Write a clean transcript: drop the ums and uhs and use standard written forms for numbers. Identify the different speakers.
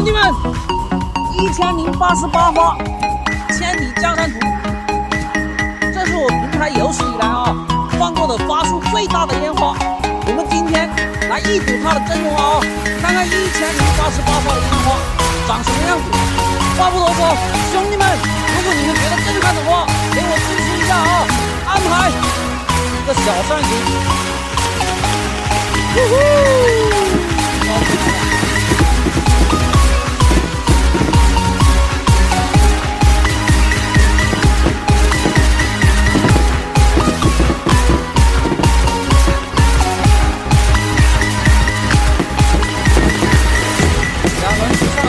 Speaker 1: 兄弟们，1088发千里江山图，这是我平台有史以来放过的发数最大的烟花。我们今天来一睹它的真容看看1088发的烟花长什么样子。话不多说，兄弟们，如果你们觉得震撼的话，给我支持一下安排一个小扇形。2轮以上